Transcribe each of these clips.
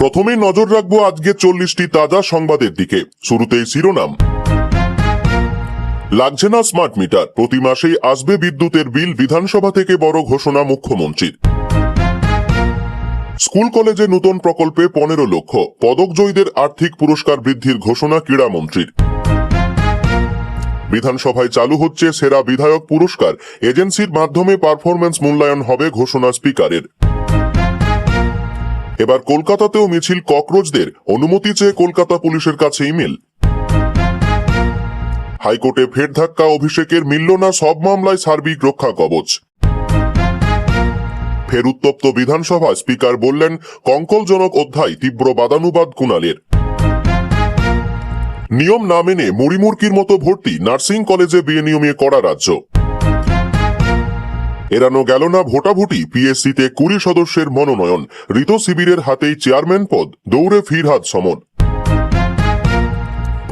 প্রথমেই নজর রাখবো আজকে 40টি তাজা সংবাদের দিকে। শুরুতেই শিরোনাম। লাগছে না স্মার্ট মিটার, প্রতি মাসেই আসবে বিদ্যুতের বিল, বিধানসভা থেকে বড় ঘোষণা মুখ্যমন্ত্রীর। স্কুল কলেজে নতুন প্রকল্পে 15 লক্ষ, পদকজয়ীদের আর্থিক পুরস্কার বৃদ্ধির ঘোষণা ক্রীড়ামন্ত্রীর। বিধানসভায় চালু হচ্ছে সেরা বিধায়ক পুরস্কার, এজেন্সির মাধ্যমে পারফরম্যান্স মূল্যায়ন হবে, ঘোষণা স্পিকারের। এবার কলকাতাতেও মিছিল ককরোচদের, অনুমতি চেয়ে কলকাতা পুলিশের কাছে ইমেল। হাইকোর্টে ফের ধাক্কা, অভিষেকের মিলল না সব মামলায় সার্বিক রক্ষা কবচ। ফের উত্তপ্ত বিধানসভা, স্পিকার বললেন কঙ্কলজনক অধ্যায়, তীব্র বাদানুবাদ কুণালের। নিয়ম না মেনে মুড়িমুড়কির মতো ভর্তি, নার্সিং কলেজে বেনিয়মে করা রাজ্য। এড়ানো গেল না ভোটাভুটি, পিএসসিতে 20 সদস্যের মনোনয়ন, ঋত শিবিরের হাতেই চেয়ারম্যান পদ, দৌড়ে ফিরহাদ সমন।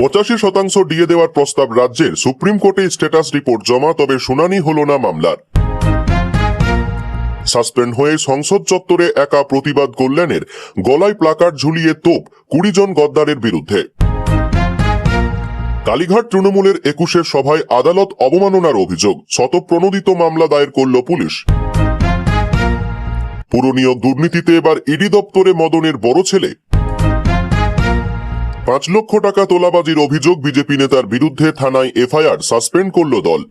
85% ডিএ দেওয়ার প্রস্তাব রাজ্যের, সুপ্রিম কোর্টে স্ট্যাটাস রিপোর্ট জমা, তবে শুনানি হল না মামলার। সাসপেন্ড হয়ে সংসদ চত্বরে একা প্রতিবাদ কল্যাণের, গলায় প্লাকার্ড ঝুলিয়ে তোপ, 20 জন গদ্দারের বিরুদ্ধে। কালীঘাট তৃণমূলের 21 সভায় আদালত অবমাননার অভিযোগ, শতপ্রণোদিত মামলা দায়ের করল পুলিশ। পুরনিয়োগ দুর্নীতিতে এবার ইডি দপ্তরে মদনের বড় ছেলে। 5 লক্ষ টাকা তোলাবাজির অভিযোগ বিজেপি নেতার বিরুদ্ধে, থানায় এফআইআর, সাসপেন্ড করল দল।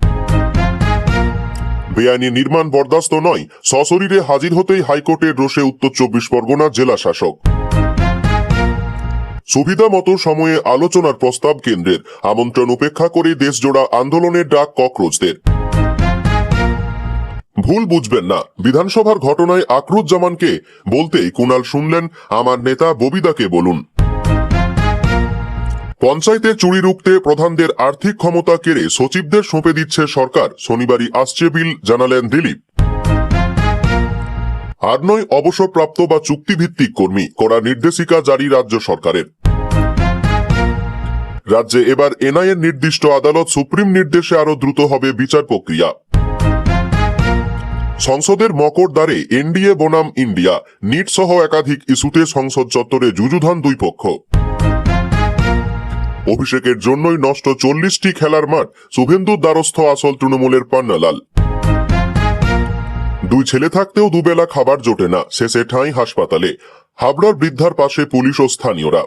বেআইনি নির্মাণ বরদাস্ত নয়, সশরীরে হাজির হতেই হাইকোর্টের রোষে উত্তর 24 পরগনা জেলা শাসক। সুবিধা মতো সময়ে আলোচনার প্রস্তাব কেন্দ্রের, আমন্ত্রণ উপেক্ষা করে দেশজোড়া আন্দোলনের ডাক ককরোচদের। ভুল বুঝবেন না, বিধানসভার ঘটনায় আকরুজ্জামানকে বলতেই কুণাল শুনলেন আমার নেতা ববিদাকে বলুন। পঞ্চায়েতে চুরি রুখতে প্রধানদের আর্থিক ক্ষমতা কেড়ে সচিবদের সঁপে দিচ্ছে সরকার, শনিবারই আসছে বিল, জানালেন দিলীপ। আর নয় অবসরপ্রাপ্ত বা চুক্তিভিত্তিক কর্মী, কড়া নির্দেশিকা জারি রাজ্য সরকারের। রাজ্যে এবার এনআইএর নির্দিষ্ট আদালত, সুপ্রিম নির্দেশে আরো দ্রুত হবে বিচার প্রক্রিয়া। সংসদের মকর দ্বারে এনডিএ বনাম ইন্ডিয়া, নিট সহ একাধিক ইস্যুতে সংসদ চত্বরে যুযুধান দুই পক্ষ। অভিষেকের জন্যই নষ্ট 40টি খেলার মাঠ, শুভেন্দুর দ্বারস্থ আসল তৃণমূলের পান্নালাল। 2 ছেলে থাকতেও দুবেলা খাবার জোটে না, শেষে ঠাঁই হাসপাতালে, হাবড়ার বৃদ্ধার পাশে পুলিশ ও স্থানীয়রা।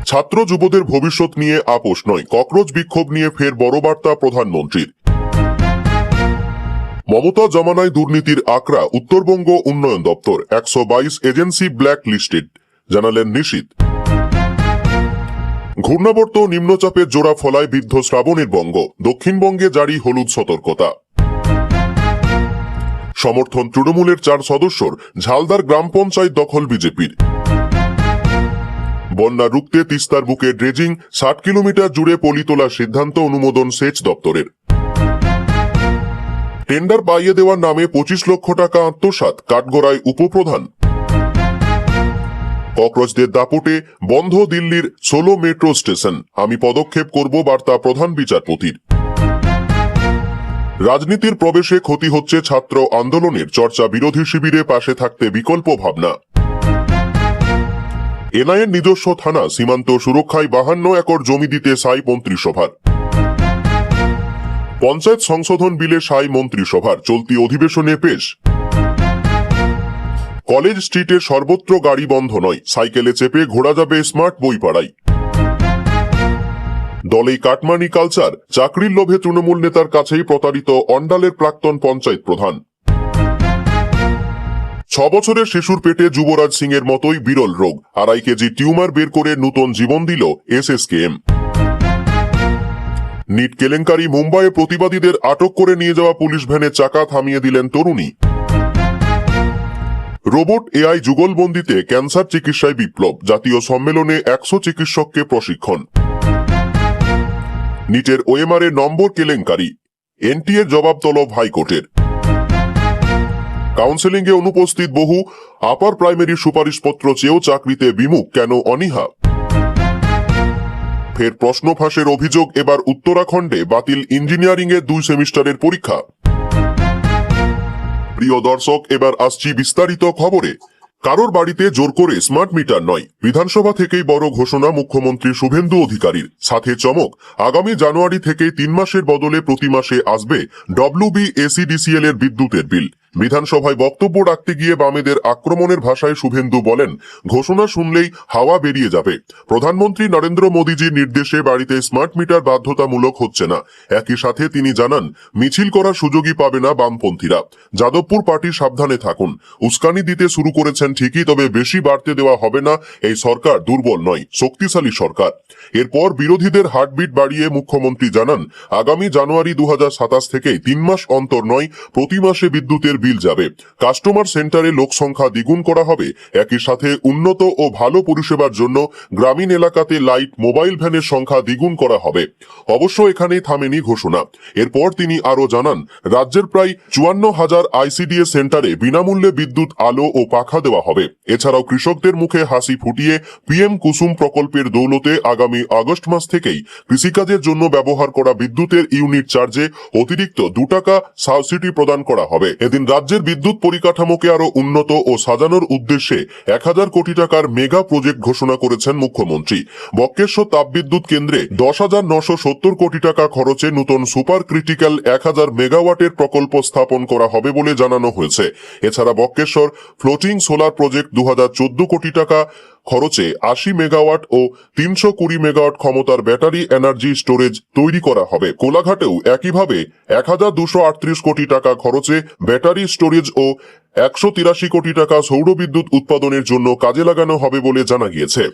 ছাত্র যুবদের ভবিষ্যৎ নিয়ে আপোষ নয়, ককরোচ বিক্ষোভ নিয়ে ফের বড় বার্তা প্রধানমন্ত্রীর। মমতা জমানায় দুর্নীতির আঁকড়া উত্তরবঙ্গ উন্নয়ন দপ্তর, 122 এজেন্সি ব্ল্যাক লিস্টেড, জানালেন নিশীথ। ঘূর্ণাবর্ত নিম্নচাপের জোড়া ফলায় বিদ্ধ শ্রাবণের বঙ্গ, দক্ষিণবঙ্গে জারি হলুদ সতর্কতা। সমর্থন তৃণমূলের 4 সদস্যর, ঝালদার গ্রাম পঞ্চায়েত দখল বিজেপির। বন্যা রুখতে তিস্তার বুকে ড্রেজিং, 60 কিলোমিটার জুড়ে পলি তোলার সিদ্ধান্ত, অনুমোদন সেচ দপ্তরের। টেন্ডার পাইয়ে দেওয়ার নামে 25 লক্ষ টাকা আত্মসাৎ, কাঠগড়ায় উপপ্রধান। ককরোচদের দাপটে বন্ধ দিল্লির 16 মেট্রো স্টেশন, আমি পদক্ষেপ করব, বার্তা প্রধান বিচারপতির। রাজনীতির প্রবেশে ক্ষতি হচ্ছে ছাত্র আন্দোলনের, চর্চা বিরোধী শিবিরে পাশে থাকতে বিকল্প ভাবনা। এনআইএর নিজস্ব থানা, সীমান্ত সুরক্ষায় 52 একর জমি দিতে সাই মন্ত্রিসভার। পঞ্চায়েত সংশোধন বিলে সাই মন্ত্রিসভার, চলতি অধিবেশনে পেশ। কলেজ স্ট্রিটে সর্বত্র গাড়ি বন্ধ নয়, সাইকেলে চেপে ঘোরা যাবে স্মার্ট বইপাড়ায়। দলেই কাটমানি কালচার, চাকরির লোভে তৃণমূল নেতার কাছেই প্রতারিত অন্ডালের প্রাক্তন পঞ্চায়েত প্রধান। 6 বছরের শিশুর পেটে যুবরাজ সিং এর মতোই বিরল রোগ, 2.5 কেজি টিউমার বের করে নতুন জীবন দিল এসএসকেএম। নিট কেলেঙ্কারি, মুম্বাইয়ে প্রতিবাদীদের আটক করে নিয়ে যাওয়া পুলিশ ভ্যানে চাকা থামিয়ে দিলেন তরুণী। রোবট এআই যুগলবন্দিতে ক্যান্সার চিকিৎসায় বিপ্লব, জাতীয় সম্মেলনে 100 চিকিৎসককে প্রশিক্ষণ। নিটের ওএমআর নম্বর কেলেঙ্কারি, এনটিএর জবাব তলব হাইকোর্টের। কাউন্সেলিং এ অনুপস্থিত বহু, আপার প্রাইমারি সুপারিশপত্র চেয়েও চাকরিতে বিমুখ, কেন অনীহা? ফের প্রশ্ন ফাঁসের অভিযোগ, এবার উত্তরাখণ্ডে বাতিল ইঞ্জিনিয়ারিং এর 2 সেমিস্টারের পরীক্ষা। প্রিয় দর্শক, এবার আসছি বিস্তারিত খবরে। কারোর বাড়িতে জোর করে স্মার্ট মিটার নয়, বিধানসভা থেকেই বড় ঘোষণা মুখ্যমন্ত্রী শুভেন্দু অধিকারীর। সাথে চমক, আগামী জানুয়ারি থেকে 3 মাসের বদলে প্রতি মাসে আসবে WBSEDCL এর বিদ্যুতের বিল। বিধানসভায় বক্তব্য রাখতে গিয়ে বামেদের আক্রমণের ভাষায় শুভেন্দু বলেন, ঘোষণা শুনলেই হাওয়া বেরিয়ে যাবে। প্রধানমন্ত্রী নরেন্দ্র মোদীজির নির্দেশে বাড়িতে স্মার্ট মিটার বাধ্যতামূলক হচ্ছে না। একই সাথে তিনি জানান, মিছিল করার সুযোগই পাবে না বামপন্থীরা। যাদবপুর পার্টি সাবধানে থাকুন। উস্কানি দিতে শুরু করেছেন ঠিকই, তবে বেশি বাড়তে দেওয়া হবে না। এই সরকার দুর্বল নয়, শক্তিশালী সরকার। এরপর বিরোধীদের হার্টবিট বাড়িয়ে মুখ্যমন্ত্রী জানান, আগামী জানুয়ারি 2027 থেকে 3 মাস অন্তর নয়, প্রতি মাসে বিদ্যুতের বিল যাবে। কাস্টমার সেন্টারে লোক সংখ্যা দ্বিগুণ করা হবে। একই সাথে উন্নত ও ভালো পরিষেবার জন্য গ্রামীণ এলাকাতে লাইট মোবাইল ভ্যানের সংখ্যা দ্বিগুণ করা হবে। অবশ্য এখানেই থামেনি ঘোষণা। এরপর তিনি আরো জানান, রাজ্যের প্রায় 54,000 ICDS সেন্টারে বিনামূল্যে বিদ্যুৎ, আলো ও পাখা দেওয়া হবে। এছাড়াও কৃষকদের মুখে হাসি ফুটিয়ে PM কুসুম প্রকল্পের দৌলতে আগামী আগস্ট মাস থেকেই কৃষিকাজের জন্য ব্যবহার করা বিদ্যুতের ইউনিট চার্জে অতিরিক্ত 2 টাকা সাবসিডি প্রদান করা হবে। এদিন রাজ্যের বিদ্যুৎ পরিকাঠামোকে আরো উন্নত ও সাজানোর উদ্দেশ্যে 1000 কোটি টাকার মেগা প্রজেক্ট ঘোষণা করেছেন মুখ্যমন্ত্রী। বক্রেশ্বর তাপবিদ্যুৎ কেন্দ্রে 10,970 কোটি টাকা খরচে নতুন সুপার ক্রিটিক্যাল 1000 মেগাওয়াটের প্রকল্প স্থাপন করা হবে বলে জানানো হয়েছে। এছাড়া বক্রেশ্বর ফ্লোটিং সোলার প্রজেক্ট 2014 কোটি টাকা খরচে 80 মেগাওয়াট ও 320 মেগাওয়াট ক্ষমতার ব্যাটারি এনার্জি স্টোরেজ তৈরি করা হবে। কোলাঘাটেও একইভাবে 1238 কোটি টাকা খরচে ব্যাটারি স্টোরেজ ও 183 কোটি টাকা সৌর বিদ্যুৎ উৎপাদনের জন্য কাজে লাগানো হবে বলে জানা গিয়েছে।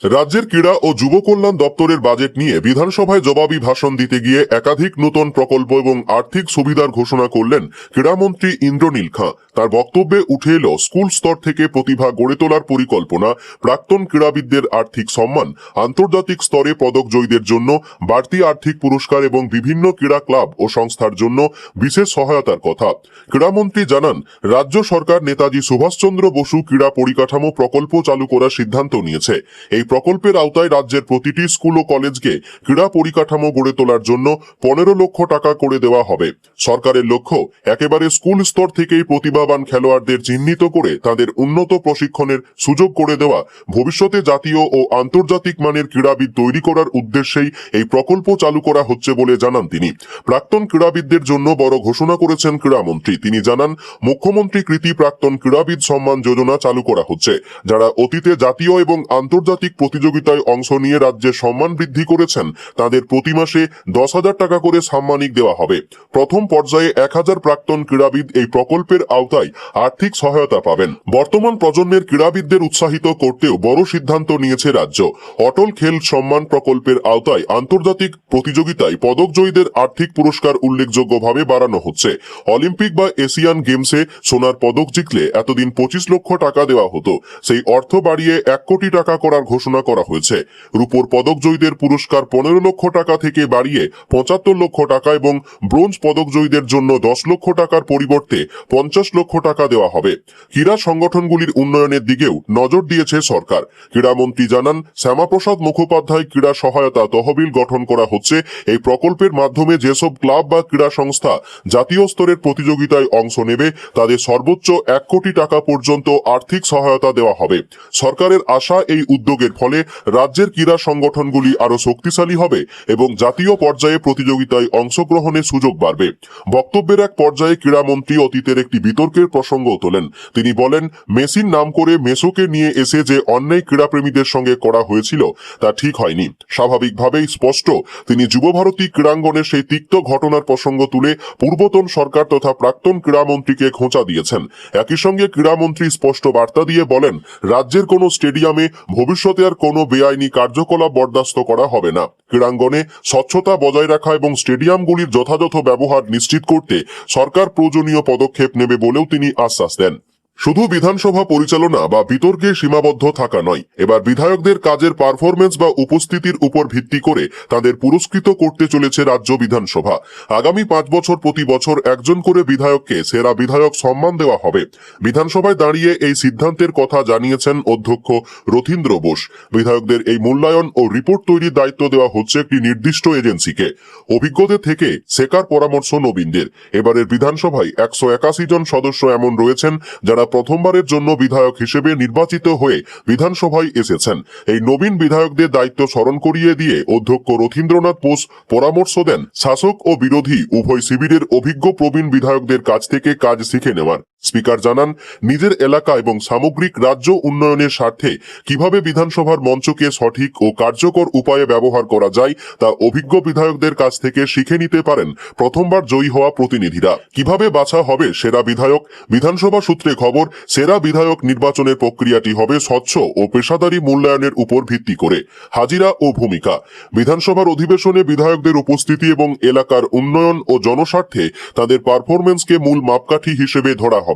রাজ্যের ক্রীড়া ও যুব কল্যাণ দপ্তরের বাজেট নিয়ে বিধানসভায় জবাবি ভাষণ দিতে গিয়ে একাধিক নতুন প্রকল্প এবং আর্থিক সুবিধার ঘোষণা করলেন ক্রীড়ামন্ত্রী ইন্দ্রনীল খাঁ। তার বক্তব্যে উঠে এলো স্কুল স্তর থেকে প্রতিভা গড়ে তোলার পরিকল্পনা, প্রাক্তন ক্রীড়াবিদদের আর্থিক সম্মান, আন্তর্জাতিক স্তরে পদক জয়ীদের জন্য বাড়তি আর্থিক পুরস্কার এবং বিভিন্ন ক্রীড়া ক্লাব ও সংস্থার জন্য বিশেষ সহায়তার কথা। ক্রীড়ামন্ত্রী জানান, রাজ্য সরকার নেতাজি সুভাষচন্দ্র বসু ক্রীড়া পরিকাঠামো প্রকল্প চালু করার সিদ্ধান্ত নিয়েছে। এই প্রকল্পের আওতায় রাজ্যের প্রতিটি স্কুল ও কলেজকে ক্রীড়া পরিকাঠামো গড়ে তোলার জন্য 15 লক্ষ টাকা করে দেওয়া হবে। সরকারের লক্ষ্য, একেবারে স্কুল স্তর থেকেই প্রতিভাবান খেলোয়াড়দের চিহ্নিত করে তাদের উন্নত প্রশিক্ষণের সুযোগ করে দেওয়া। ভবিষ্যতে জাতীয় ও আন্তর্জাতিক মানের ক্রীড়াবিদ তৈরি করার উদ্দেশ্যেই এই প্রকল্প চালু করা হচ্ছে বলে জানান তিনি। প্রাক্তন ক্রীড়াবিদদের জন্য বড় ঘোষণা করেছেন ক্রীড়ামন্ত্রী। তিনি জানান, মুখ্যমন্ত্রী কৃতি প্রাক্তন ক্রীড়াবিদ সম্মান যোজনা চালু করা হচ্ছে। যারা অতীতে জাতীয় এবং আন্তর্জাতিক প্রতিযোগিতায় অংশ নিয়ে রাজ্যের সম্মান বৃদ্ধি করেছেন, তাদের প্রতি মাসে 10,000 টাকা করে সাম্মানিক দেওয়া হবে। প্রথম পর্যায়ে 1000 প্রাক্তন ক্রীড়াবিদ এই প্রকল্পের আওতায় আর্থিক সহায়তা পাবেন। বর্তমান প্রজন্মের ক্রীড়াবিদদের উৎসাহিত করতেও বড় সিদ্ধান্ত নিয়েছে রাজ্য। অটল খেল সম্মান প্রকল্পের আওতায় আন্তর্জাতিক প্রতিযোগিতায় পদক জয়ীদের আর্থিক পুরস্কার উল্লেখযোগ্যভাবে বাড়ানো হচ্ছে। অলিম্পিক বা এশিয়ান গেমসে সোনার পদক জিতলে এতদিন 25 লক্ষ টাকা দেওয়া হতো, সেই অর্থ বাড়িয়ে 1 কোটি টাকা করার ঘোষণা করা হয়েছে। রূপোর পদক জয়ীদের পুরস্কার 15 লক্ষ টাকা থেকে বাড়িয়ে 75 লক্ষ টাকা এবং ব্রোঞ্জ পদক জয়ীদের জন্য 10 লক্ষ টাকার পরিবর্তে 50 লক্ষ টাকা দেওয়া হবে। ক্রীড়া সংগঠনগুলির উন্নয়নের দিকেও নজর দিয়েছে সরকার। ক্রীড়ামন্ত্রী জানান, শ্যামাপ্রসাদ মুখোপাধ্যায় ক্রীড়া সহায়তা তহবিল গঠন করা হচ্ছে। এই প্রকল্পের মাধ্যমে যেসব ক্লাব বা ক্রীড়া সংস্থা জাতীয় স্তরের প্রতিযোগিতায় অংশ নেবে, তাদের সর্বোচ্চ 1 কোটি টাকা পর্যন্ত আর্থিক সহায়তা দেওয়া হবে। সরকারের আশা, এই উদ্যোগের ফলে রাজ্যের ক্রীড়া সংগঠনগুলি আরো শক্তিশালী হবে এবং জাতীয় পর্যায়ে প্রতিযোগিতায় অংশগ্রহণের সুযোগ বাড়বে। বক্তব্যের এক পর্যায়ে ক্রীড়ামন্ত্রী অতীতের একটি বিতর্কের প্রসঙ্গ তোলেন। তিনি বলেন, মেসির নাম করে মেসোকে নিয়ে এসে যে অন্যায় ক্রীড়াপ্রেমীদের সঙ্গে করা হয়েছিল তা ঠিক হয়নি। স্বাভাবিকভাবেই স্পষ্ট, তিনি যুবভারতী ক্রীড়াঙ্গনের সেই তিক্ত ঘটনার প্রসঙ্গ তুলে পূর্বতন সরকার তথা প্রাক্তন ক্রীড়ামন্ত্রীকে খোঁচা দিয়েছেন। একই সঙ্গে ক্রীড়ামন্ত্রী স্পষ্ট বার্তা দিয়ে বলেন, রাজ্যের কোনো স্টেডিয়ামে ভবিষ্যতে আর কোনো বেআইনি কার্যকলাপ বরদাস্ত করা হবে না। ক্রীড়াঙ্গনে স্বচ্ছতা বজায় রাখা এবং স্টেডিয়ামগুলির যথাযথ ব্যবহার নিশ্চিত করতে সরকার প্রয়োজনীয় পদক্ষেপ নেবে বলেও তিনি আশ্বাস দেন। শুধু বিধানসভা পরিচালনা বা বিতর্কে সীমাবদ্ধ থাকা নয়, এবার বিধায়কদের কাজের পারফরমেন্স বা উপস্থিতির উপর ভিত্তি করে তাদের পুরস্কৃত করতে চলেছে রাজ্য বিধানসভা। আগামী 5 বছর প্রতি বছর একজন করে বিধায়ককে সেরা বিধায়ক সম্মান দেওয়া হবে। বিধানসভায় দাঁড়িয়ে এই সিদ্ধান্তের কথা জানিয়েছেন অধ্যক্ষ রথীন্দ্র বোস। বিধায়কদের এই মূল্যায়ন ও রিপোর্ট তৈরির দায়িত্ব দেওয়া হচ্ছে একটি নির্দিষ্ট এজেন্সিকে। অভিজ্ঞদের থেকে শেখার পরামর্শ নবীনদের। এবারের বিধানসভায় 181 জন সদস্য এমন রয়েছেন যারা প্রথমবারের জন্য বিধায়ক হিসেবে নির্বাচিত হয়ে বিধানসভায় এসেছেন। এই নবীন বিধায়কদের দায়িত্ব স্মরণ করিয়ে দিয়ে অধ্যক্ষ রথীন্দ্রনাথ বোস পরামর্শ দেন শাসক ও বিরোধী উভয় শিবিরের অভিজ্ঞ প্রবীণ বিধায়কদের কাছ থেকে কাজ শিখে নেওয়ার। স্পিকার জানান, নিজের এলাকা এবং সামগ্রিক রাজ্য উন্নয়নের স্বার্থে কিভাবে বিধানসভার মঞ্চকে সঠিক ও কার্যকর উপায়ে ব্যবহার করা যায় তা অভিজ্ঞ বিধায়কদের কাছ থেকে শিখে নিতে পারেন প্রথমবার জয়ী হওয়া প্রতিনিধিরা। কিভাবে বাছা হবে সেরা বিধায়ক? বিধানসভা সূত্রে খবর, সেরা বিধায়ক নির্বাচনের প্রক্রিয়াটি হবে স্বচ্ছ ও পেশাদারী মূল্যায়নের উপর ভিত্তি করে। হাজিরা ও ভূমিকা: বিধানসভার অধিবেশনে বিধায়কদের উপস্থিতি এবং এলাকার উন্নয়ন ও জনস্বার্থে তাদের পারফরমেন্সকে মূল মাপকাঠি হিসেবে ধরা হবে।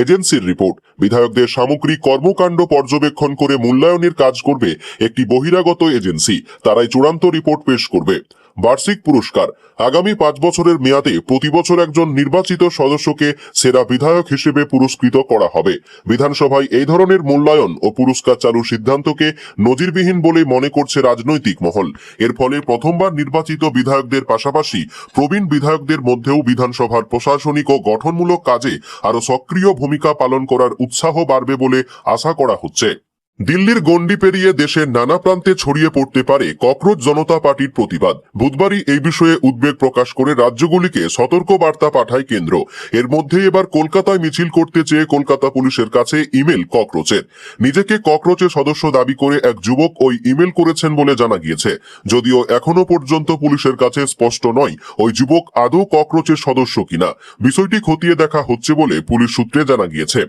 এজেন্সির রিপোর্ট: বিধায়কদের সামগ্রিক কর্মকাণ্ড পর্যবেক্ষণ করে মূল্যায়নের কাজ করবে একটি বহিরাগত এজেন্সি। তারাই চূড়ান্ত রিপোর্ট পেশ করবে। বার্ষিক পুরস্কার: আগামী 5 বছরের মেয়াদে প্রতি বছর একজন নির্বাচিত সদস্যকে সেরা বিধায়ক হিসেবে পুরস্কৃত করা হবে। বিধানসভায় এই ধরনের মূল্যায়ন ও পুরস্কার চালুর সিদ্ধান্তকে নজিরবিহীন বলে মনে করছে রাজনৈতিক মহল। এর ফলে প্রথমবার নির্বাচিত বিধায়কদের পাশাপাশি প্রবীণ বিধায়কদের মধ্যেও বিধানসভার প্রশাসনিক ও গঠনমূলক কাজে আরো সক্রিয় ভূমিকা পালন করার উৎসাহ বাড়বে বলে আশা করা হচ্ছে। দিল্লির গণ্ডি পেরিয়ে দেশের নানা প্রান্তে ছড়িয়ে পড়তে পারে ককরোচ জনতা পার্টির প্রতিবাদ। বুধবারই এই বিষয়ে উদ্বেগ প্রকাশ করে রাজ্যগুলিকে সতর্ক বার্তা পাঠায় কেন্দ্র। এর মধ্যে এবার কলকাতায় মিছিল করতে চেয়ে কলকাতা পুলিশের কাছে ইমেল ককরোচের। নিজেকে ককরোচের সদস্য দাবি করে এক যুবক ওই ইমেল করেছেন বলে জানা গিয়েছে। যদিও এখনো পর্যন্ত পুলিশের কাছে স্পষ্ট নয় ওই যুবক আদৌ ককরোচের সদস্য কিনা। বিষয়টি খতিয়ে দেখা হচ্ছে বলে পুলিশ সূত্রে জানা গিয়েছে।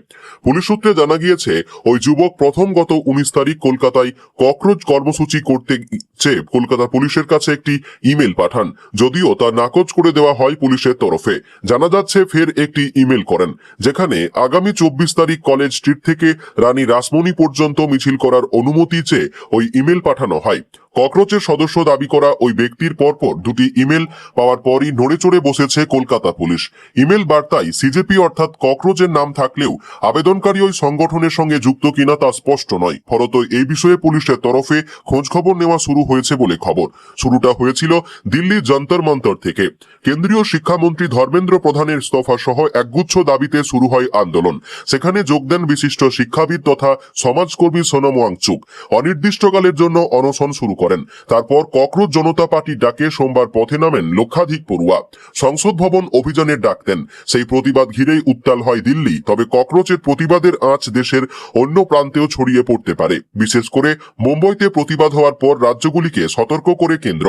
পুলিশ সূত্রে জানা গিয়েছে ওই যুবক প্রথম গত 19 তারিখ কলকাতায় ককরোচ কর্মসূচি করতে চেয়ে কলকাতা পুলিশের কাছে একটি ইমেল পাঠান। যদিও তা নাকচ করে দেওয়া হয় পুলিশের তরফে। জানা যাচ্ছে ফের একটি ইমেল করেন, যেখানে আগামী 24 তারিখ কলেজ স্ট্রিট থেকে রানী রাসমণি পর্যন্ত মিছিল করার অনুমতি চেয়ে ওই ইমেল পাঠানো হয়। ককরোচের সদস্য দাবি করা ওই ব্যক্তির পরপর দুটি ইমেল পাওয়ার পরই নড়েচড়ে বসেছে কলকাতা পুলিশ। ইমেল বার্তায় সিজেপি অর্থাৎ ককরোচের নাম থাকলেও আবেদনকারী ওই সংগঠনের সঙ্গে যুক্ত কিনা তা স্পষ্ট নয়। ফলত এই বিষয়ে পুলিশের তরফে খোঁজখবর নেওয়া শুরু হয়েছে বলে খবর। শুরুটা হয়েছিল দিল্লির যন্তর মন্তর থেকে। কেন্দ্রীয় শিক্ষামন্ত্রী ধর্মেন্দ্র প্রধানের ইস্তফা সহ একগুচ্ছ দাবিতে শুরু হয় আন্দোলন। সেখানে যোগ দেন বিশিষ্ট শিক্ষাবিদ তথা সমাজকর্মী সোনম ওয়াংচুক। অনির্দিষ্টকালের জন্য অনশন শুরু করেন। তারপর ককরোচ জনতা পার্টির ডাকে সোমবার পথে নামেন লক্ষাধিক পড়ুয়া। সংসদ ভবন অভিযানের ডাক দেন। সেই প্রতিবাদ ঘিরেই উত্তাল হয় দিল্লি। তবে ককরোচের প্রতিবাদের আঁচ দেশের অন্য প্রান্তেও ছড়িয়ে পড়তে পারে। বিশেষ করে মুম্বইতে প্রতিবাদ হওয়ার পর রাজ্যগুলিকে সতর্ক করে কেন্দ্র।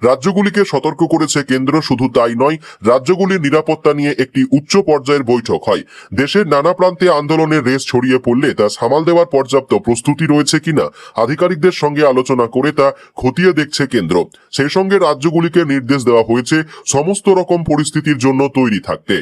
রাজ্যগুলিকে সতর্ক করেছে কেন্দ্র। শুধু তাই নয়, রাজ্যগুলির নিরাপত্তা নিয়ে একটি উচ্চ পর্যায়ের বৈঠক হয়। দেশের নানা প্রান্তে আন্দোলনের রেশ ছড়িয়ে পড়লে তা সামাল দেওয়ার পর্যাপ্ত প্রস্তুতি রয়েছে কিনা আধিকারিকদের সঙ্গে আলোচনা করে তা খতিয়ে দেখছে কেন্দ্র। সেই সঙ্গে রাজ্যগুলিকে নির্দেশ দেওয়া হয়েছে সমস্ত রকম পরিস্থিতির জন্য তৈরি থাকতে।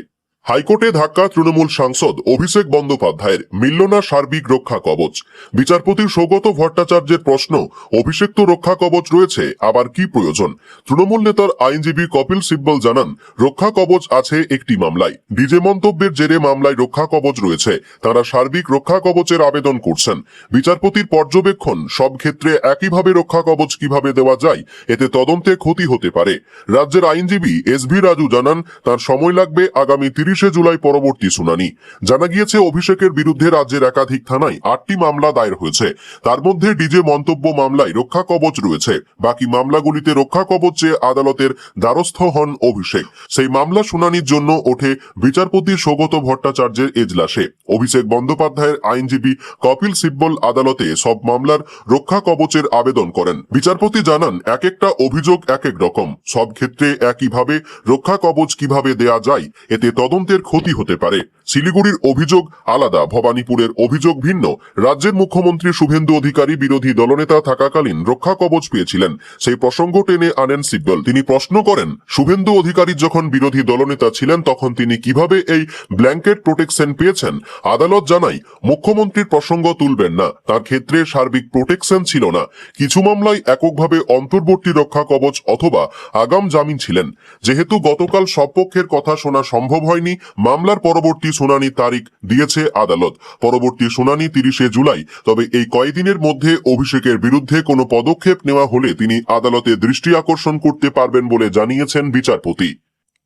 হাইকোর্টে ধাক্কা তৃণমূল সাংসদ অভিষেক বন্দ্যোপাধ্যায়ের, মিলল না সার্বিক রক্ষা কবচ। বিচারপতি সৌগত ভট্টাচার্যের প্রশ্ন, অভিষেক তো রক্ষা কবচ রয়েছে, আবার কি প্রয়োজন? তৃণমূল নেতার আইনজীবী কপিল সিব্বল জানান, রক্ষা কবচ আছে একটি মামলায়। ডিজে মন্তব্যের জেরে মামলায় রক্ষা কবচ রয়েছে। তারা সার্বিক রক্ষা কবচের আবেদন করছেন। বিচারপতির পর্যবেক্ষণ, সব ক্ষেত্রে একইভাবে রক্ষা কবচ কিভাবে দেওয়া যায়, এতে তদন্তে ক্ষতি হতে পারে। রাজ্যের আইনজীবী এস.ভি. রাজু জানান, তার সময় লাগবে আগামী 30 জুলাই পরবর্তী শুনানি। জানা গিয়েছে অভিষেকের বিরুদ্ধে রাজ্যের একাধিক থানায় 8টি মামলা দায়ের হয়েছে। তার মধ্যে ডিজে মন্তব্য মামলায় রক্ষা কবচ রয়েছে। বাকি মামলাগুলিতে রক্ষা কবচ চেয়ে আদালতের দ্বারস্থ হন অভিষেক। সেই মামলা শুনানির জন্য ওঠে বিচারপতি সৌগত ভট্টাচার্যের এজলাসে। অভিষেক বন্দ্যোপাধ্যায়ের আইনজীবী কপিল সিব্বল আদালতে সব মামলার রক্ষা কবচের আবেদন করেন। বিচারপতি জানান, এক একটা অভিযোগ এক এক রকম। সব ক্ষেত্রে একইভাবে রক্ষা কবচ কিভাবে দেয়া যায়, এতে তদন্তের ক্ষতি হতে পারে। শিলিগুড়ির অভিযোগ আলাদা, ভবানীপুরের অভিযোগ ভিন্ন। রাজ্যের মুখ্যমন্ত্রী শুভেন্দু অধিকারী বিরোধী দলনেতা থাকাকালীন রক্ষা কবচ পেয়েছিলেন। সেই প্রসঙ্গ টেনে আনেন সিব্বল। তিনি প্রশ্ন করেন, শুভেন্দু অধিকারী যখন বিরোধী দলনেতা ছিলেন তখন তিনি কিভাবে এই ব্ল্যাঙ্কেট প্রোটেকশন পেয়েছেন? আদালত জানায়, মুখ্যমন্ত্রীর প্রসঙ্গ তুলবেন না। তার ক্ষেত্রে সার্বিক প্রোটেকশন ছিল না। কিছু মামলায় এককভাবে অন্তর্বর্তী রক্ষা কবচ অথবা আগাম জামিন ছিলেন। যেহেতু গতকাল সব পক্ষের কথা শোনা সম্ভব হয়নি, মামলার পরবর্তী শুনানির তারিখ দিয়েছে আদালত। পরবর্তী শুনানি 30 জুলাই। তবে এই কয়েকদিনের মধ্যে অভিষেকের বিরুদ্ধে কোনো পদক্ষেপ নেওয়া হলে তিনি আদালতে দৃষ্টি আকর্ষণ করতে পারবেন বলে জানিয়েছেন বিচারপতি।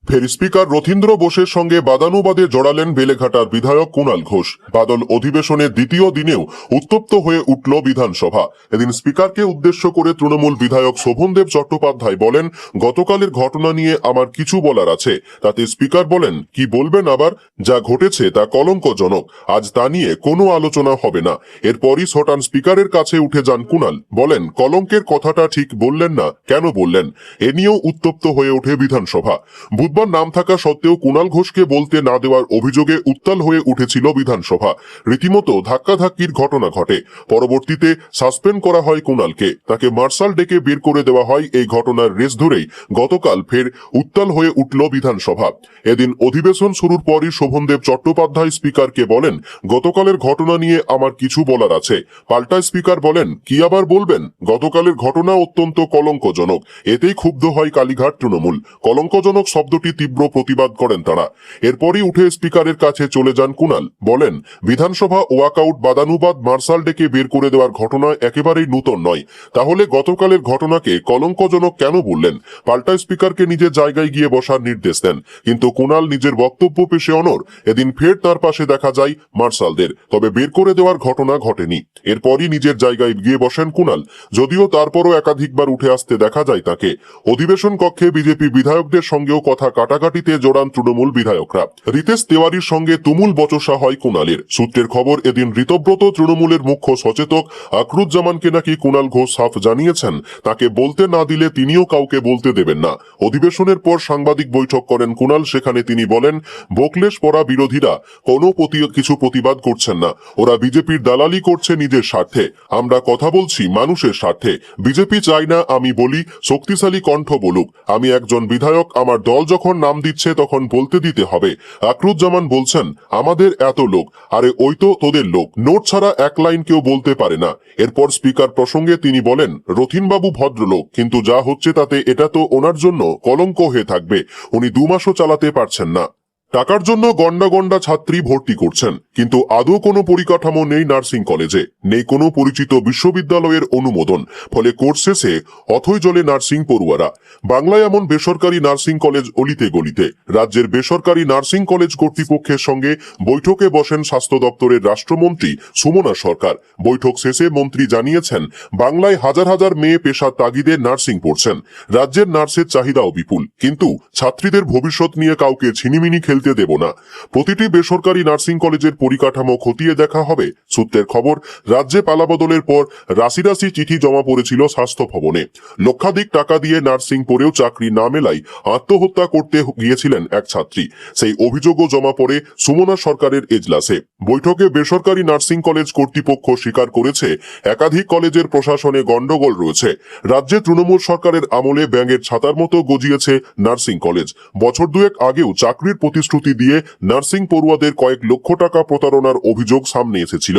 ফের স্পিকার রথীন্দ্র বোসের সঙ্গে বাদানুবাদে জড়ালেন বেলেঘাটার বিধায়ক কুণাল ঘোষ। বাদল অধিবেশনের দ্বিতীয় দিনেও উত্তপ্ত হয়ে উঠল বিধানসভা। এদিন স্পিকারকে উদ্দেশ্য করে তৃণমূল বিধায়ক শোভনদেব চট্টোপাধ্যায় বলেন, গতকালের ঘটনা নিয়ে আমার কিছু বলার আছে। তাতে স্পিকার বলেন, কি বলবেন আবার? যা ঘটেছে তা কলঙ্কজনক, আজ তা নিয়ে কোনো আলোচনা হবে না। এরপরই সটান স্পিকারের কাছে উঠে যান কুণাল, বলেন কলঙ্কের কথাটা ঠিক বললেন না, কেন বললেন? এ নিয়েও উত্তপ্ত হয়ে ওঠে বিধানসভা। বুধবার নাম থাকা সত্ত্বেও কুণাল ঘোষকে বলতে না দেওয়ার অভিযোগে উত্তাল হয়ে উঠেছিল বিধানসভা। রীতিমতো ধাক্কাধাক্কির ঘটনা ঘটে। পরবর্তীতে সাসপেন্ড করা হয় কুণালকে, তাকে মার্শাল ডেকে বের করে দেওয়া হয়। এই ঘটনার রেশ ধরেই গতকাল ফের উত্তাল হয়ে উঠল বিধানসভা। এদিন অধিবেশন শুরুর পরই শোভনদেব চট্টোপাধ্যায় স্পিকারকে বলেন, গতকালের ঘটনা নিয়ে আমার কিছু বলার আছে। পাল্টা স্পিকার বলেন, কি আবার বলবেন? গতকালের ঘটনা অত্যন্ত কলঙ্কজনক। এতেই ক্ষুব্ধ হয় কালীঘাট তৃণমূল। কলঙ্কজনক শব্দটি তীব্র প্রতিবাদ করেন তারা। এরপরই উঠে স্পিকারের কাছে চলে যান কুণাল, বলেন বিধানসভা ওয়াকআউট বাদানুবাদ মার্শাল ডেকে বের করে দেওয়ার ঘটনা একেবারেই নূতন নয়। তাহলে গতকালের ঘটনাকে কলঙ্কজনক কেন বললেন? পাল্টা স্পিকারকে নিজের জায়গায় গিয়ে বসার নির্দেশ দেন, কিন্তু কুণাল নিজের বক্তব্য পেশে অনড়। এদিন ফের তার পাশে দেখা যায় মার্শালদের, তবে বের করে দেওয়ার ঘটনা ঘটেনি। এরপরই নিজের জায়গায় গিয়ে বসেন কুণাল, যদিও তারপরও একাধিকবার উঠে আসতে দেখা যায় তাকে। অধিবেশন কক্ষে বিজেপি বিধায়কদের সঙ্গেও কথা কাটাকাটিতে জড়ান তৃণমূল বিধায়করা। রিতেশ তেওয়ারির সঙ্গে তুমুল বচসা হয় কুণালের। সূত্রের খবর, এদিন ঋতব্রত তৃণমূলের মুখ্য সচেতক আকরুজ্জামানকে নাকি কুণাল ঘোষ সাফ জানিয়েছেন, তাকে বলতে না দিলে তিনিও কাউকে বলতে দেবেন না। অধিবেশনের পর সাংবাদিক বৈঠক করেন কুণাল। সেখানে তিনি বলেন, বোকলেশ পড়া বিরোধীরা কোনো কিছু প্রতিবাদ করছেন না, ওরা বিজেপির দালালি করছে নিজের স্বার্থে। আমরা কথা বলছি মানুষের স্বার্থে। বিজেপি চাই না আমি বলি, শক্তিশালী কণ্ঠ বলুক। আমি একজন বিধায়ক, আমার দল যখন নাম দিচ্ছে তখন বলতে দিতে হবে। আকরুজ্জামান বলছেন, আমাদের এত লোক, আরে ওই তো তোদের লোক, নোট ছাড়া এক লাইন কেউ বলতে পারে না। এরপর স্পিকার প্রসঙ্গে তিনি বলেন, রথীনবাবু ভদ্রলোক, কিন্তু যা হচ্ছে তাতে এটা তো ওনার জন্য কলঙ্ক হয়ে থাকবে। উনি 2 মাসও চালাতে পারছেন না। টাকার জন্য গন্ডা গন্ডা ছাত্রী ভর্তি করছেন, কিন্তু আদৌ কোনো পরিকাঠামো নেই নার্সিং কলেজে, নেই কোনো পরিচিত বিশ্ববিদ্যালয়ের অনুমোদন। ফলে কোর্স শেষে অথৈ জলে নার্সিং পড়ুয়ারা। বাংলায় এমন বেসরকারি নার্সিং কলেজ অলিতে গলিতে। রাজ্যের বেসরকারি নার্সিং কলেজ কর্তৃপক্ষের সঙ্গে বৈঠকে বসেন স্বাস্থ্য দপ্তরের রাষ্ট্রমন্ত্রী সুমনা সরকার। বৈঠক শেষে মন্ত্রী জানিয়েছেন, বাংলায় হাজার হাজার মেয়ে পেশার তাগিদে নার্সিং পড়ছেন। রাজ্যের নার্সের চাহিদাও বিপুল, কিন্তু ছাত্রীদের ভবিষ্যৎ নিয়ে কাউকে ছিনিমিনি খেলতে দেব না। প্রতিটি বেসরকারি নার্সিং কলেজের পরিকাঠামো খতিয়ে দেখা হবে। সূত্রের খবর, রাজ্যে পালাবদলের পর রাশি রাশি চিঠি জমা পড়েছিল স্বাস্থ্য ভবনে। লক্ষাধিক টাকা দিয়ে নার্সিং পড়েও চাকরি না মেলায় আত্মহত্যা করতে গিয়েছিলেন এক ছাত্রী। সেই অভিযোগও জমা পড়ে সুমনা সরকারের এজলাসে। বৈঠকে বেসরকারি নার্সিং কলেজ কর্তৃপক্ষ স্বীকার করেছে, একাধিক কলেজের প্রশাসনে গন্ডগোল রয়েছে। রাজ্যে তৃণমূল সরকারের আমলে ব্যাঙের ছাতার মতো গজিয়েছে নার্সিং কলেজ। বছর দুয়েক আগেও চাকরির প্রতিশ্রুতি দিয়ে নার্সিং পড়ুয়াদের কয়েক লক্ষ টাকা প্রতারণার অভিযোগ সামনে এসেছিল।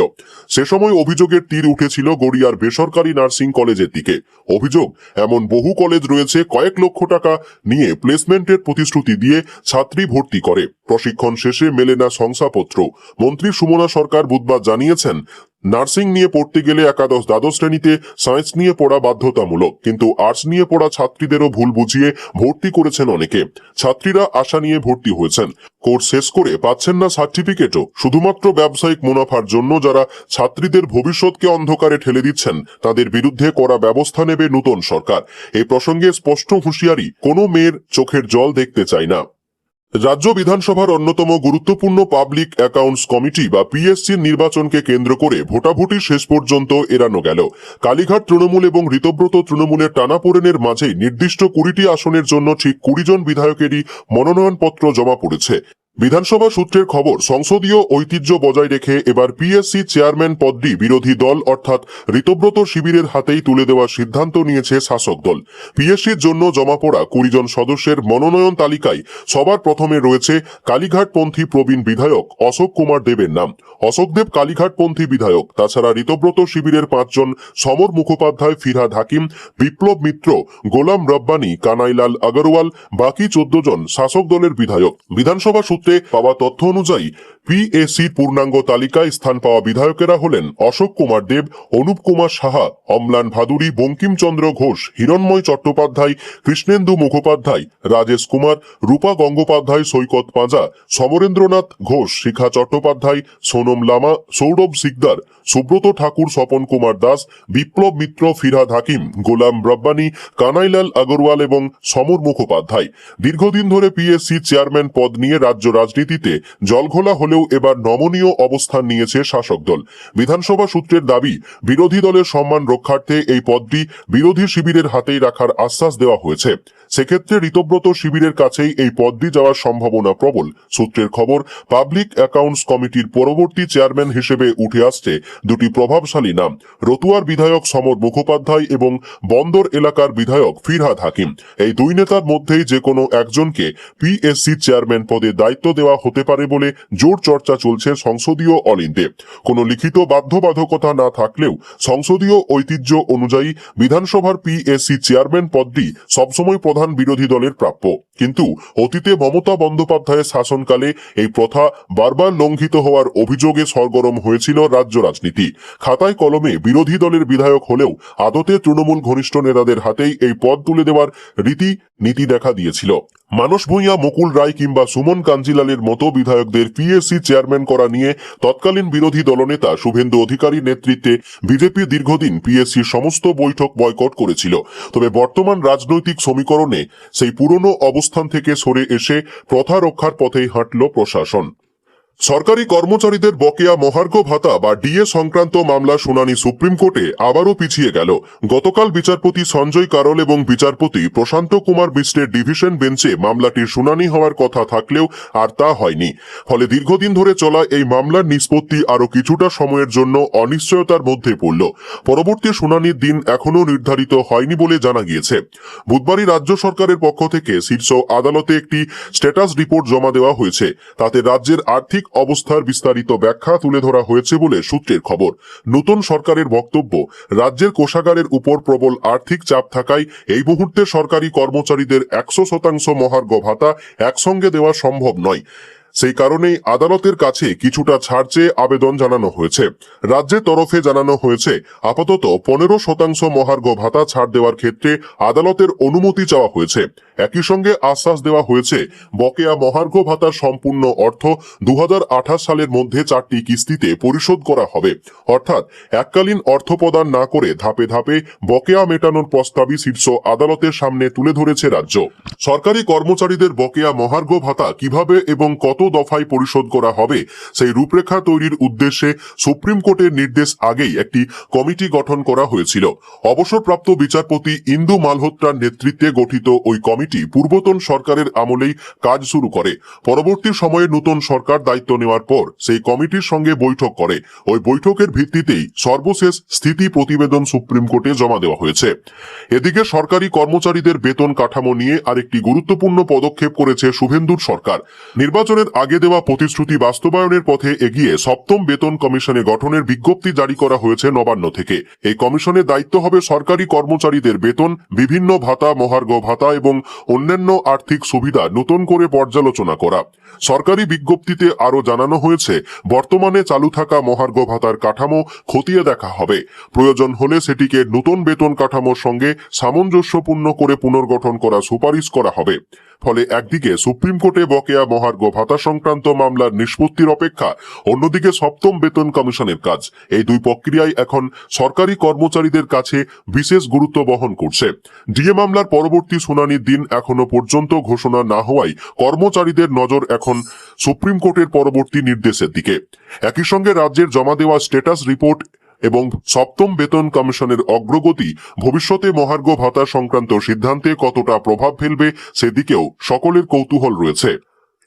সে সময় অভিযোগের তীর উঠেছিল গড়িয়ার বেসরকারি নার্সিং কলেজের দিকে। অভিযোগ, এমন বহু কলেজ রয়েছে কয়েক লক্ষ টাকা নিয়ে প্লেসমেন্টের প্রতিশ্রুতি দিয়ে ছাত্রী ভর্তি করে, প্রশিক্ষণ শেষে মেলে না শংসাপত্র। মন্ত্রী সুমনা সরকার বুধবার জানিয়েছেন, নার্সিং নিয়ে পড়তে গেলে একাদশ দ্বাদশ শ্রেণীতে সায়েন্স নিয়ে পড়া বাধ্যতামূলক, কিন্তু আর্টস নিয়ে পড়া ছাত্রীদেরও ভুল বুঝিয়ে ভর্তি করেছেন অনেকে। ছাত্রীরা আশা নিয়ে ভর্তি হয়েছেন, কোর্স শেষ করে পাচ্ছেন না সার্টিফিকেটও, শুধুমাত্র ব্যবসায়িক মুনাফার জন্য। যারা ছাত্রীদের ভবিষ্যৎকে অন্ধকারে ঠেলে দিচ্ছেন, তাদের বিরুদ্ধে কড়া ব্যবস্থা নেবে নতুন সরকার। এই প্রসঙ্গে স্পষ্ট হুঁশিয়ারি, কোনো মেয়ের চোখের জল দেখতে চাই না। রাজ্য বিধানসভার অন্যতম গুরুত্বপূর্ণ পাবলিক অ্যাকাউন্টস কমিটি বা পিএসসির নির্বাচনকে কেন্দ্র করে ভোটাভুটি শেষ পর্যন্ত এড়ানো গেল। কালীঘাট তৃণমূল এবং ঋতব্রত তৃণমূলের টানাপোড়েনের মাঝেই নির্দিষ্ট 20টি আসনের জন্য ঠিক 20 জন বিধায়কেরই মনোনয়নপত্র জমা পড়েছে। বিধানসভা সূত্রের খবর, সংসদীয় ঐতিহ্য বজায় রেখে এবার পিএসসি চেয়ারম্যান পদটি বিরোধী দল অর্থাৎ ঋতব্রত শিবিরের হাতেই তুলে দেওয়ার সিদ্ধান্ত নিয়েছে শাসক দল। পিএসসির জন্য জমা পড়া 20 জন সদস্যের মনোনয়ন তালিকায় সবার প্রথমে রয়েছে কালীঘাটপন্থী প্রবীণ বিধায়ক অশোক কুমার দেবের নাম। অশোক দেব কালীঘাটপন্থী বিধায়ক। তাছাড়া ঋতব্রত শিবিরের 5 জন, সমর মুখোপাধ্যায়, ফিরহাদ হাকিম, বিপ্লব মিত্র, গোলাম রব্বানী, কানাইলাল আগরওয়াল, বাকি 14 জন শাসক দলের বিধায়ক। বিধানসভা সূত্রে সূত্রে পাওয়া তথ্য অনুযায়ী পিএসসির পূর্ণাঙ্গ তালিকায় স্থান পাওয়া বিধায়কেরা হলেন অশোক কুমার দেব, অনুপ কুমার সাহা, অম্লান ভাদুরী, বঙ্কিমচন্দ্র ঘোষ, হিরণময় চট্টোপাধ্যায়, কৃষ্ণেন্দু মুখোপাধ্যায়, রাজেশ কুমার, রূপা গঙ্গোপাধ্যায়, সৈকত পাঁজা, সমরেন্দ্রনাথ ঘোষ, শিখা চট্টোপাধ্যায়, সোনম লামা, সৌরভ সিকদার, সুব্রত ঠাকুর, স্বপন কুমার দাস, বিপ্লব মিত্র, ফিরহাদ হাকিম, গোলাম রব্বানী, কানাইলাল আগরওয়াল এবং সমর মুখোপাধ্যায়। দীর্ঘদিন ধরে পিএসসি চেয়ারম্যান পদ নিয়ে রাজ্য রাজনীতিতে জলঘোলা হলেও এবার নমনীয় অবস্থান নিয়েছে শাসক দল। বিধানসভা সূত্রের দাবি, বিরোধী দলের সম্মান রক্ষার্থে এই পদটি বিরোধী শিবিরের হাতেই রাখার আশ্বাস দেওয়া হয়েছে। সেক্ষেত্রে ঋতব্রত শিবিরের কাছেই এই পদটি যাওয়ার সম্ভাবনা প্রবল। সূত্রের খবর, পাবলিক অ্যাকাউন্টস কমিটির পরবর্তী চেয়ারম্যান হিসেবে উঠে আসছে দুটি প্রভাবশালী নাম, রতুয়ার বিধায়ক সমর মুখোপাধ্যায় এবং বন্দর এলাকার বিধায়ক ফিরহাদ হাকিম। এই দুই নেতার মধ্যেই যে কোনো একজনকে পিএসসি চেয়ারম্যান পদে দায়িত্ব দেওয়া হতে পারে বলে জোর চর্চা চলছে সংসদীয় অলিন্দে। কোনো লিখিত বাধ্যবাধকতা না থাকলেও সংসদীয় ঐতিহ্য অনুযায়ী বিধানসভার পিএসসি চেয়ারম্যান পদটি সবসময় প্রধান বিরোধী দলের প্রাপ্য। কিন্তু অতীতে মমতা বন্দ্যোপাধ্যায়ের শাসনকালে এই প্রথা বারবার লঙ্ঘিত হওয়ার অভিযোগে সরগরম হয়েছিল রাজ্য রাজনীতি। খাতায় কলমে বিরোধী দলের বিধায়ক হলেও আদতে তৃণমূল ঘনিষ্ঠ নেতাদের হাতেই এই পদ তুলে দেওয়ার নীতি দেখা দিয়েছিল। মানস ভূঁইয়া, মুকুল রায় কিংবা সুমন কাঞ্জিলালের মতো বিধায়কদের পিএসসি চেয়ারম্যান করা নিয়ে তৎকালীন বিরোধী দলনেতা শুভেন্দু অধিকারীর নেতৃত্বে বিজেপি দীর্ঘদিন পিএসসির সমস্ত বৈঠক বয়কট করেছিল। তবে বর্তমান রাজনৈতিক সমীকরণে সেই পুরনো অবস্থান থেকে সরে এসে প্রথা রক্ষার পথেই হাঁটল প্রশাসন। সরকারি কর্মচারীদের বকেয়া মহার্ঘ ভাতা বা ডিএ সংক্রান্ত মামলা শুনানি সুপ্রিম কোর্টে আবারও পিছিয়ে গেল। গতকাল বিচারপতি সঞ্জয় কারল এবং বিচারপতি প্রশান্ত কুমার মিশ্রের ডিভিশন বেঞ্চে মামলাটির শুনানি হওয়ার কথা থাকলেও আর তা হয়নি। ফলে দীর্ঘদিন ধরে চলা এই মামলার নিষ্পত্তি আরও কিছুটা সময়ের জন্য অনিশ্চয়তার মধ্যে পড়ল। পরবর্তী শুনানির দিন এখনও নির্ধারিত হয়নি বলে জানা গিয়েছে। বুধবারই রাজ্য সরকারের পক্ষ থেকে শীর্ষ আদালতে একটি স্ট্যাটাস রিপোর্ট জমা দেওয়া হয়েছে। তাতে রাজ্যের আর্থিক অবস্থার বিস্তারিত ব্যাখ্যা তুলে ধরা হয়েছে বলে সূত্রের খবর। নতুন সরকারের বক্তব্য, রাজ্যের কোষাগারের উপর প্রবল আর্থিক চাপ থাকায় এই মুহূর্তে সরকারি কর্মচারীদের 100% মহার্ঘ ভাতা একসঙ্গে দেওয়া সম্ভব নয়। সেই কারণেই আদালতের কাছে কিছুটা ছাড় চেয়ে আবেদন জানানো হয়েছে। রাজ্যের তরফে জানানো হয়েছে আপাতত 15% মহার্ঘ ভাতা ছাড় দেওয়ার ক্ষেত্রে আদালতের অনুমতি চাওয়া হয়েছে। একই সঙ্গে আশ্বাস দেওয়া হয়েছে বকেয়া মহার্ঘ ভাতার সম্পূর্ণ অর্থ 2028 সালের মধ্যে 4টি কিস্তিতে পরিশোধ করা হবে। অর্থাৎ এককালীন অর্থ প্রদান না করে ধাপে ধাপে বকেয়া মেটানোর প্রস্তাবই শীর্ষ আদালতের সামনে তুলে ধরেছে রাজ্য। সরকারি কর্মচারীদের বকেয়া মহার্ঘ ভাতা কিভাবে এবং কত দফায় পরিশোধ করা হবে সেই রূপরেখা তৈরির উদ্দেশ্যে সুপ্রিম কোর্টের নির্দেশ আগেই একটি কমিটি গঠন করা হয়েছিল। অবসরপ্রাপ্ত বিচারপতি ইন্দু মালহোত্রার নেতৃত্বে গঠিত ওই কমিটি পূর্বতন সরকারের আমলেই কাজ শুরু করে। পরবর্তী সময়ে নতুন সরকার দায়িত্ব নেওয়ার পর সেই কমিটির সঙ্গে বৈঠক করে। ওই বৈঠকের ভিত্তিতেই সর্বশেষ স্থিতি প্রতিবেদন সুপ্রিম কোর্টে জমা দেওয়া হয়েছে। এদিকে সরকারি কর্মচারীদের বেতন কাঠামো নিয়ে আরেকটি গুরুত্বপূর্ণ পদক্ষেপ করেছে শুভেন্দুর সরকার। নির্বাচনের আগে দেওয়া প্রতিশ্রুতি বাস্তবায়নের পথে এগিয়ে 7ম বেতন কমিশনে গঠনের বিজ্ঞপ্তি জারি করা হয়েছে নবান্ন থেকে। এই কমিশনের দায়িত্ব হবে সরকারি কর্মচারীদের বেতন, বিভিন্ন ভাতা, মহার্ঘ ভাতা এবং অন্যান্য আর্থিক সুবিধা নতুন করে পর্যালোচনা করা। সরকারি বিজ্ঞপ্তিতে আরও জানানো হয়েছে বর্তমানে চালু থাকা মহার্ঘ ভাতার কাঠামো খতিয়ে দেখা হবে। প্রয়োজন হলে সেটিকে নতুন বেতন কাঠামোর সঙ্গে সামঞ্জস্যপূর্ণ করে পুনর্গঠন করা সুপারিশ করা হবে। ফলে একদিকে সুপ্রিম কোর্টে বকেয়া মহার্ঘ ভাতা সংক্রান্ত মামলার নিষ্পত্তির অপেক্ষা, অন্যদিকে 7ম বেতন কমিশনের কাজ। এই দুই প্রক্রিয়ায় এখন সরকারি কর্মচারীদের কাছে বিশেষ গুরুত্ব বহন করছে। ডিএ মামলার পরবর্তী শুনানির দিন এখনো পর্যন্ত ঘোষণা না হওয়ায় কর্মচারীদের নজর এখন সুপ্রিম কোর্টের পরবর্তী নির্দেশের দিকে। একই সঙ্গে রাজ্যের জমা দেওয়া স্ট্যাটাস রিপোর্ট এবং 7ম বেতন কমিশনের অগ্রগতি ভবিষ্যতে মহার্ঘ ভাতা সংক্রান্ত সিদ্ধান্তে কতটা প্রভাব ফেলবে সেদিকেও সকলের কৌতূহল রয়েছে।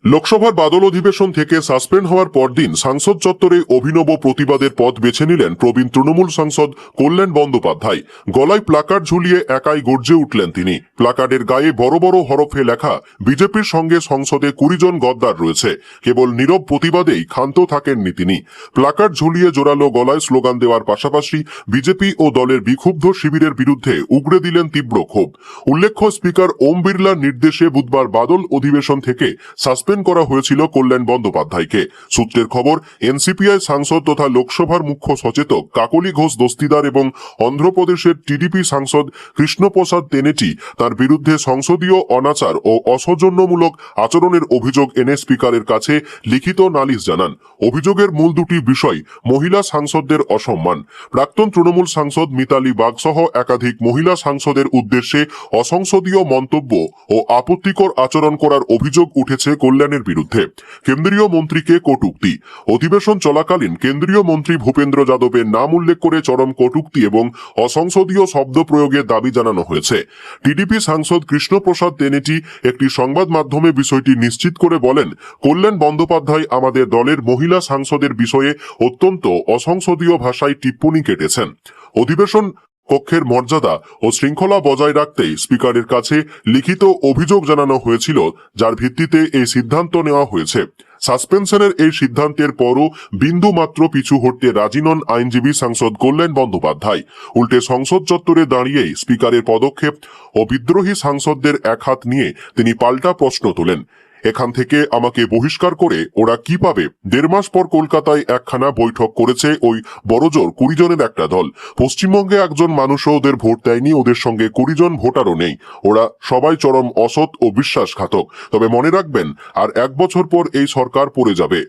লোকসভার বাদল অধিবেশন থেকে সাসপেন্ড হওয়ার পরদিন সংসদ চত্বরে অভিনব প্রতিবাদের পথ বেছে নিলেন প্রবীণ তৃণমূল সাংসদ কল্যাণ বন্দ্যোপাধ্যায়। গলায় প্লাকার্ড ঝুলিয়ে একাই গর্জে উঠলেন তিনি। প্লাকার্ডের গায়ে বড় বড় হরফে লেখা, বিজেপির সঙ্গে সংসদে 20 জন গদ্দার রয়েছে। কেবল নীরব প্রতিবাদেই ক্ষান্ত থাকেননি তিনি। প্লাকার্ড ঝুলিয়ে জোরালো গলায় স্লোগান দেওয়ার পাশাপাশি বিজেপি ও দলের বিক্ষুব্ধ শিবিরের বিরুদ্ধে উগরে দিলেন তীব্র ক্ষোভ। উল্লেখ্য, স্পিকার ওম বিড়লার নির্দেশে বুধবার বাদল অধিবেশন থেকে সাসপেন্ড সাসপেন্ড করা হয়েছিল কল্যাণ বন্দ্যোপাধ্যায়কে। সূত্রের খবর, এনসিপিআই সাংসদ তথা লোকসভার মুখ্য সচেতক কাকলি ঘোষ দস্তিদার এবং অন্ধ্রপ্রদেশের টিডিপি সাংসদ কৃষ্ণপ্রসাদ তেনেটি তার বিরুদ্ধে সংসদীয় অনাচার ও অসৌজন্যমূলক আচরণের অভিযোগ এনে স্পিকারের কাছে লিখিত নালিশ জানান। অভিযোগের মূল দুটি বিষয়: মহিলা সাংসদদের অসম্মান, প্রাক্তন তৃণমূল সাংসদ মিতালি বাগ সহ একাধিক মহিলা সাংসদের উদ্দেশ্যে অসংসদীয় মন্তব্য ও আপত্তিকর আচরণ করার অভিযোগ উঠেছে কল্যাণের বিরুদ্ধে। কেন্দ্রীয় মন্ত্রীকে কটূক্তি, অধিবেশন চলাকালীন কেন্দ্রীয় মন্ত্রী ভূপেন্দ্র যাদবের নাম উল্লেখ করে চরম কটূক্তি এবং অসংসদীয় শব্দ প্রয়োগের দাবি জানানো হয়েছে। টিডিপি সাংসদ কৃষ্ণপ্রসাদ তেনেটি একটি সংবাদ মাধ্যমে বিষয়টি নিশ্চিত করে বলেন, কল্যাণ বন্দ্যোপাধ্যায় আমাদের দলের মহিলা সাংসদের বিষয়ে অত্যন্ত অসংসদীয় ভাষায় টিপ্পনী কেটেছেন। অধিবেশন কক্ষের মর্যাদা ও শৃঙ্খলা বজায় রাখতেই স্পিকারের কাছে লিখিত অভিযোগ জানানো হয়েছিল, যার ভিত্তিতে এই সিদ্ধান্ত নেওয়া হয়েছে। সাসপেনশনের এই সিদ্ধান্তের পরও বিন্দু মাত্র পিছু হটতে রাজি নন আইনজীবী সাংসদ কল্যাণ বন্দ্যোপাধ্যায়। উল্টে সংসদ চত্বরে দাঁড়িয়েই স্পিকারের পদক্ষেপ ও বিদ্রোহী সাংসদদের একহাত নিয়ে তিনি পাল্টা প্রশ্ন তোলেন, এখান থেকে আমাকে বহিষ্কার করে ওরা কি পাবে? 1.5 মাস পর কলকাতায় একখানা বৈঠক করেছে ওই বড়জোর 20 জনের একটা দল। পশ্চিমবঙ্গে একজন মানুষও ওদের ভোট দেয়নি, ওদের সঙ্গে 20 জন ভোটারও নেই। ওরা সবাই চরম অসৎ ও বিশ্বাসঘাতক। তবে মনে রাখবেন, আর 1 বছর পর এই সরকার পড়ে যাবে।